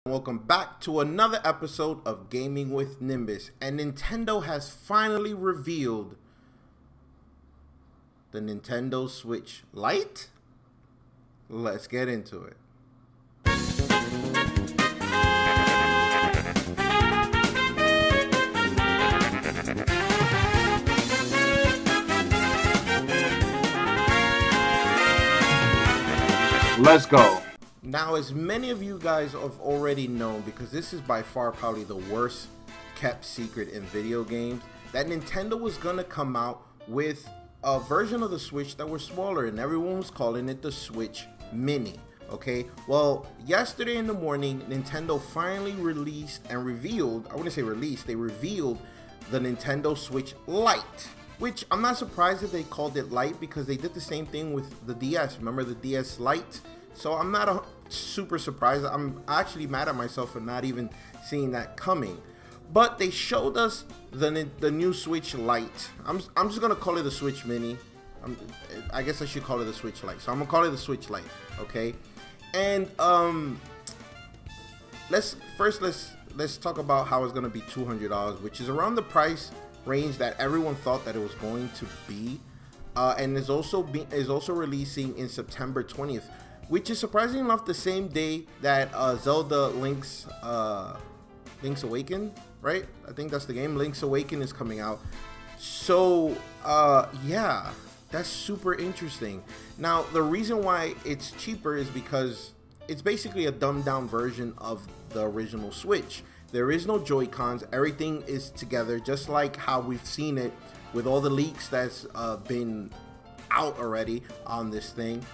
Welcome back to another episode of Gaming with Nimbus, and Nintendo has finally revealed the Nintendo Switch Lite. Let's get into it. Let's go. Now, as many of you guys have already known, because this is by far probably the worst kept secret in video games, that Nintendo was going to come out with a version of the Switch that was smaller, and everyone was calling it the Switch Mini. Okay, well, yesterday in the morning, Nintendo finally released and revealed, I wouldn't say released, they revealed the Nintendo Switch Lite, which I'm not surprised that they called it Lite, because they did the same thing with the DS. Remember the DS Lite? So I'm not super surprised. I'm actually mad at myself for not even seeing that coming. But they showed us the new Switch Lite. I'm just gonna call it the Switch Mini. I guess I should call it the Switch Lite. So I'm gonna call it the Switch Lite. Okay. And let's talk about how it's gonna be $200, which is around the price range that everyone thought that it was going to be. And is also releasing in September 20th. Which is surprisingly enough the same day that Zelda Link's Awaken, right? I think that's the game. Link's Awaken is coming out. So, yeah, that's super interesting. Now, the reason why it's cheaper is because it's basically a dumbed down version of the original Switch. There is no Joy-Cons. Everything is together, just like how we've seen it with all the leaks that's been out already on this thing.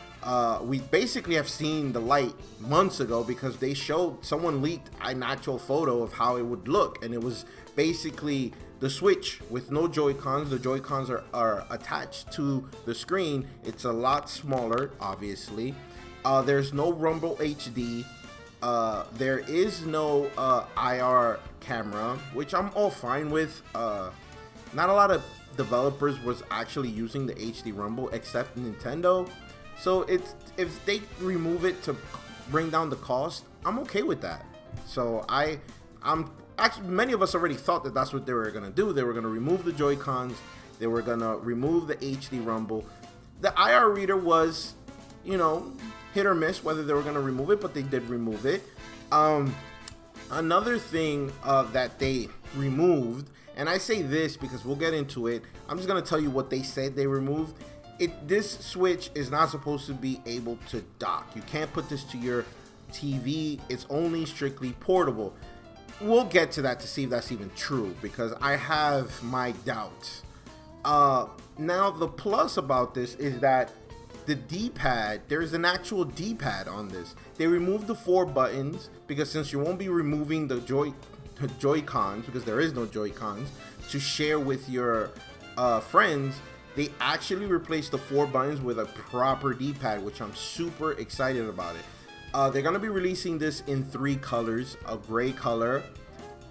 We basically have seen the Lite months ago, because they showed, someone leaked an actual photo of how it would look, and it was basically the Switch with no Joy-Cons. The Joy-Cons are attached to the screen. It's a lot smaller, obviously. There's no Rumble HD. There is no IR camera, which I'm all fine with. Not a lot of developers was actually using the HD Rumble except Nintendo. So if they remove it to bring down the cost, I'm okay with that. So I'm actually, many of us already thought that that's what they were gonna do. They were gonna remove the Joy-Cons. They were gonna remove the HD Rumble. The IR reader was, you know, hit or miss whether they were gonna remove it, but they did remove it. Another thing that they removed, and I say this because we'll get into it. I'm just gonna tell you what they said they removed. This Switch is not supposed to be able to dock. You can't put this to your TV. It's only strictly portable. We'll get to that to see if that's even true, because I have my doubts. Now, the plus about this is that the D-pad, there's an actual D-pad on this. They removed the 4 buttons, because since you won't be removing the Joy-Cons, because there is no Joy-Cons, to share with your friends, they actually replaced the 4 buttons with a proper D-pad, which I'm super excited about it. They're going to be releasing this in 3 colors, a gray color,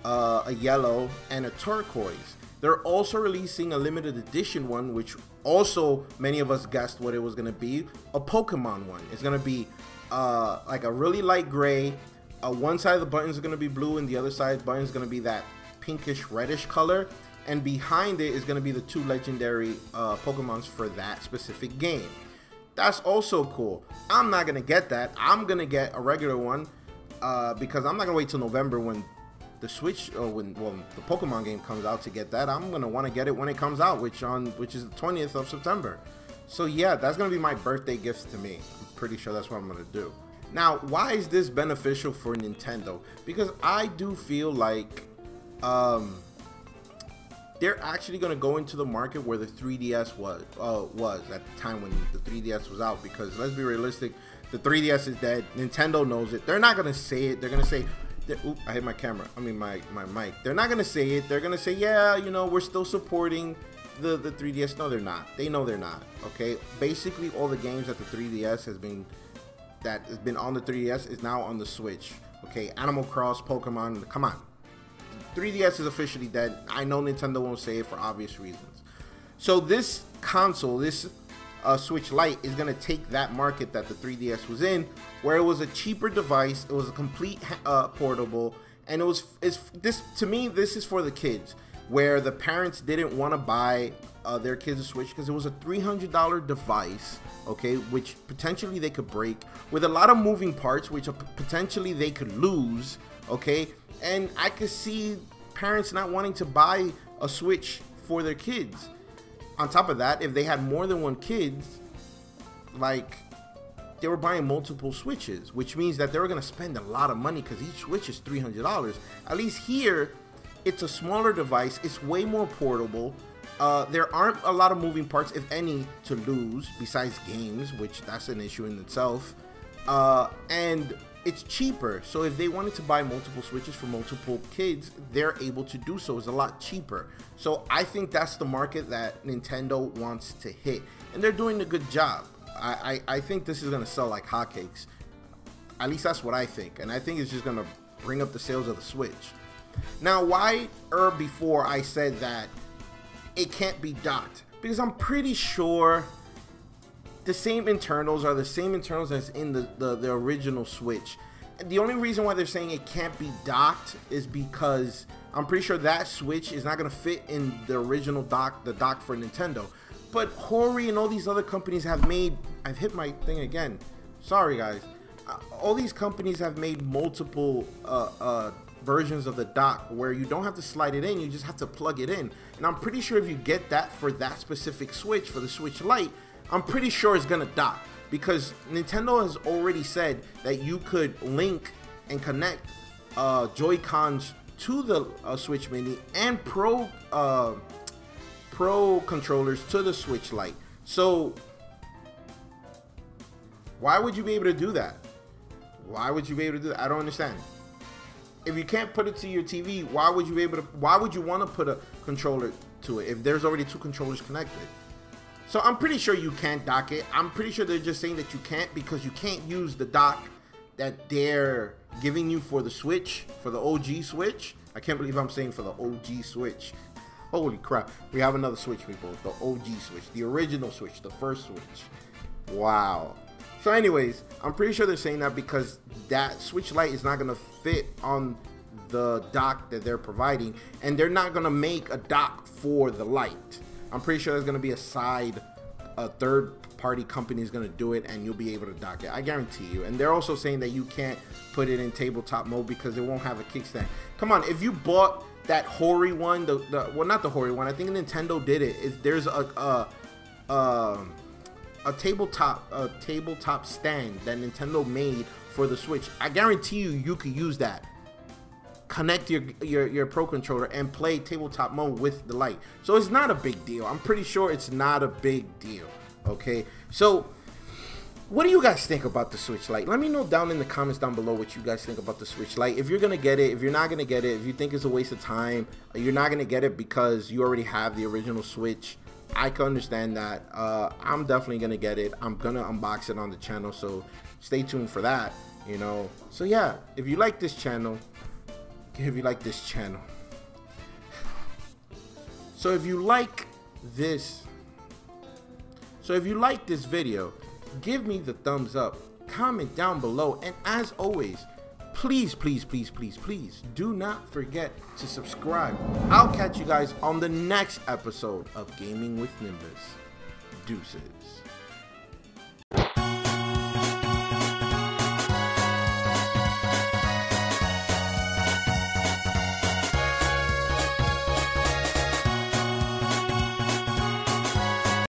a yellow, and a turquoise. They're also releasing a limited edition one, which also many of us guessed what it was going to be, a Pokemon one. It's going to be like a really light gray. One side of the buttons are going to be blue, and the other side of the button is going to be that pinkish reddish color. And behind it is going to be the 2 legendary Pokemons for that specific game. That's also cool. I'm not going to get that. I'm going to get a regular one because I'm not going to wait till November when the Switch, when the Pokemon game comes out to get that. I'm going to want to get it when it comes out, which is the 20th of September. So yeah, that's going to be my birthday gift to me. I'm pretty sure that's what I'm going to do. Now, why is this beneficial for Nintendo? Because I do feel like they're actually going to go into the market where the 3DS was at the time when the 3DS was out. Because let's be realistic, the 3DS is dead. Nintendo knows it. They're not going to say it. They're going to say, oop, I hit my camera. I mean my mic. They're not going to say it. They're going to say, yeah, you know, we're still supporting the 3DS. No, they're not. They know they're not. Okay. Basically, all the games that the 3DS has been on the 3DS is now on the Switch. Okay. Animal Cross, Pokemon. Come on. 3DS is officially dead. I know Nintendo won't say it for obvious reasons. So this console, this Switch Lite is going to take that market that the 3DS was in, where it was a cheaper device, it was a complete portable, and this to me, this is for the kids, where the parents didn't want to buy their kids a Switch because it was a $300 device, okay, which potentially they could break, with a lot of moving parts, which potentially they could lose, okay, and I could see parents not wanting to buy a Switch for their kids. On top of that, if they had more than one kid, like, they were buying multiple Switches, which means that they were going to spend a lot of money because each Switch is $300. At least here, it's a smaller device. It's way more portable. There aren't a lot of moving parts, if any, to lose, besides games, which that's an issue in itself. And it's cheaper. So if they wanted to buy multiple Switches for multiple kids, they're able to do so. It's a lot cheaper. So I think that's the market that Nintendo wants to hit. And they're doing a good job. I think this is going to sell like hotcakes. At least that's what I think. And I think it's just going to bring up the sales of the Switch. Now, why before I said that it can't be docked? Because I'm pretty sure the same internals are the same internals as in the original Switch. The only reason why they're saying it can't be docked is because I'm pretty sure that Switch is not going to fit in the original dock, the dock for Nintendo. But Hori and all these other companies have made, I've hit my thing again, sorry guys, all these companies have made multiple versions of the dock where you don't have to slide it in, you just have to plug it in. And I'm pretty sure if you get that for that specific Switch, for the Switch Lite, I'm pretty sure it's gonna dock, because Nintendo has already said that you could link and connect Joy-Cons to the Switch Mini and Pro controllers to the Switch Lite. So why would you be able to do that? Why would you be able to do that? I don't understand. If you can't put it to your TV, why would you be able to? Why would you want to put a controller to it if there's already two controllers connected? So I'm pretty sure you can't dock it. I'm pretty sure they're just saying that you can't because you can't use the dock that they're giving you for the Switch, for the OG Switch. I can't believe I'm saying for the OG Switch. Holy crap. We have another Switch, people. The OG Switch. The original Switch. The first Switch. Wow. So anyways, I'm pretty sure they're saying that because that Switch Lite is not going to fit on the dock that they're providing. And they're not going to make a dock for the Lite. I'm pretty sure there's going to be a third-party company is going to do it, and you'll be able to dock it. I guarantee you. And they're also saying that you can't put it in tabletop mode because it won't have a kickstand. Come on, if you bought that Hori one, well, not the Hori one, I think Nintendo did it. There's a tabletop stand that Nintendo made for the Switch. I guarantee you could use that. Connect your Pro controller and play tabletop mode with the Lite. So it's not a big deal. I'm pretty sure it's not a big deal. Okay, so what do you guys think about the Switch Lite? Let me know down in the comments down below what you guys think about the Switch Lite. If you're gonna get it, if you're not gonna get it, if you think it's a waste of time, you're not gonna get it because you already have the original Switch, I can understand that. I'm definitely gonna get it. I'm gonna unbox it on the channel, so stay tuned for that, you know. So yeah, if you like this channel, so if you like this video, give me the thumbs up, comment down below, and as always, please do not forget to subscribe. I'll catch you guys on the next episode of Gaming with Nimbus. Deuces.